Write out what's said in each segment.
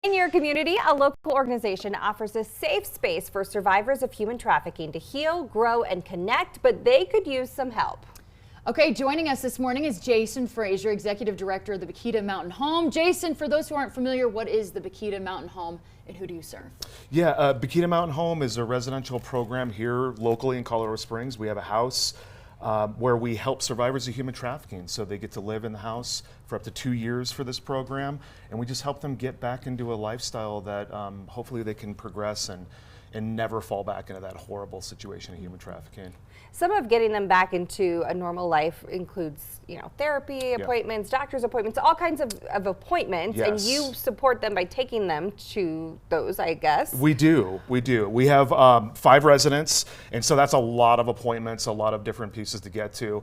In your community, a local organization offers a safe space for survivors of human trafficking to heal, grow, and connect, but they could use some help. Okay, joining us this morning is Jason Frazier, Executive Director of the Bakhita Mountain Home. Jason, for those who aren't familiar, what is the Bakhita Mountain Home and who do you serve? Yeah, Bakhita Mountain Home is a residential program here locally in Colorado Springs. We have a house where we help survivors of human trafficking. So they get to live in the house for up to 2 years for this program. And we just help them get back into a lifestyle that hopefully they can progress and never fall back into that horrible situation of human trafficking. Some of getting them back into a normal life includes, therapy appointments, doctor's appointments, all kinds of appointments, Yes. and you support them by taking them to those, I guess. We do. We have 5 residents, and so that's a lot of appointments, a lot of different pieces to get to.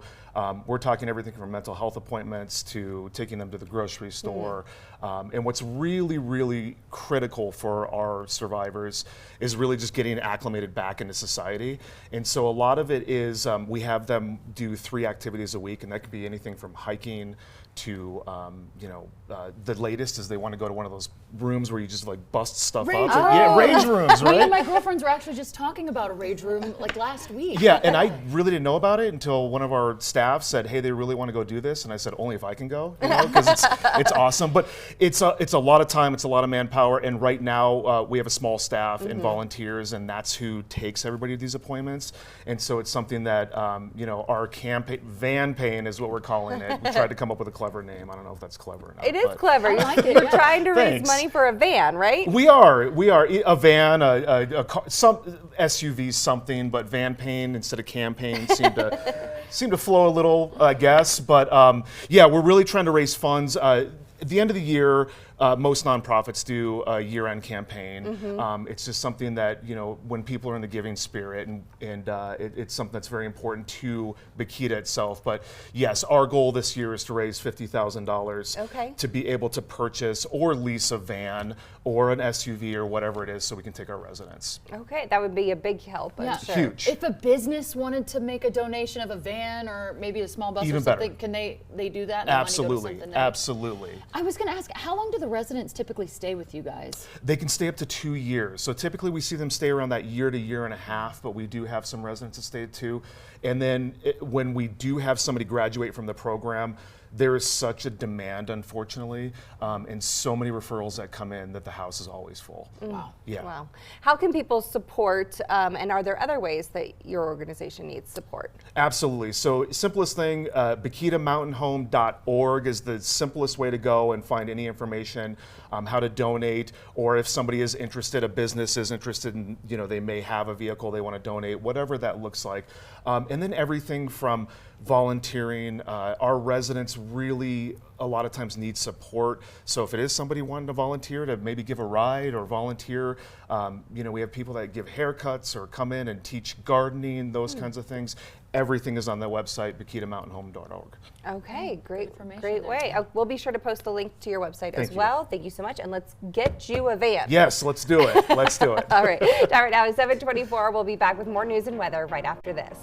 We're talking everything from mental health appointments to taking them to the grocery store. And what's really, really critical for our survivors is really just getting acclimated back into society. And so a lot of it is we have them do 3 activities a week, and that could be anything from hiking to, the latest is they want to go to one of those rooms where you just like bust stuff up. Yeah, rage rooms, right? Me and my girlfriends were actually just talking about a rage room like last week. Yeah, and I really didn't know about it until one of our staff said, "Hey, they really want to go do this," and I said, "Only if I can go," because it's awesome. But it's a lot of time, it's a lot of manpower, and right now we have a small staff and volunteers, and that's who takes everybody to these appointments. And so it's something that our campaign, Vanpaign is what we're calling it. We tried to come up with a clever name. I don't know if that's clever or not. It is clever. You're trying to raise money for a van, right? We are a van, some SUV, something, but Vanpaign instead of campaign seemed to flow a little, I guess. But we're really trying to raise funds. At the end of the year, most nonprofits do a year-end campaign. It's just something that, when people are in the giving spirit, and it's something that's very important to Bakhita itself. But yes, our goal this year is to raise $50,000 to be able to purchase or lease a van or an SUV or whatever it is so we can take our residents. Okay, that would be a big help, I'm sure. Huge. If a business wanted to make a donation of a van or maybe a small bus Even or something, better. can they do that? Absolutely, absolutely. I was going to ask, how long do the residents typically stay with you guys? They can stay up to 2 years. So typically we see them stay around that year to year and a half, but we do have some residents that stay at 2. And then when we do have somebody graduate from the program, there is such a demand, unfortunately, and so many referrals that come in that the house is always full. Wow. Yeah. Wow. How can people support, and are there other ways that your organization needs support? Absolutely. So simplest thing, BakhitaMountainHome.org is the simplest way to go and find any information, how to donate, or if somebody is interested, a business is interested in, they may have a vehicle they want to donate, whatever that looks like. And then everything from volunteering. Our residents really a lot of times need support. So if it is somebody wanting to volunteer to maybe give a ride or volunteer, we have people that give haircuts or come in and teach gardening, those kinds of things. Everything is on the website, BakhitaMountainHome.org. Okay, great information way. We'll be sure to post the link to your website as well. Thank you so much, and let's get you a van. Yes, let's do it. Let's do it. All right. Now it's 7:24. We'll be back with more news and weather right after this.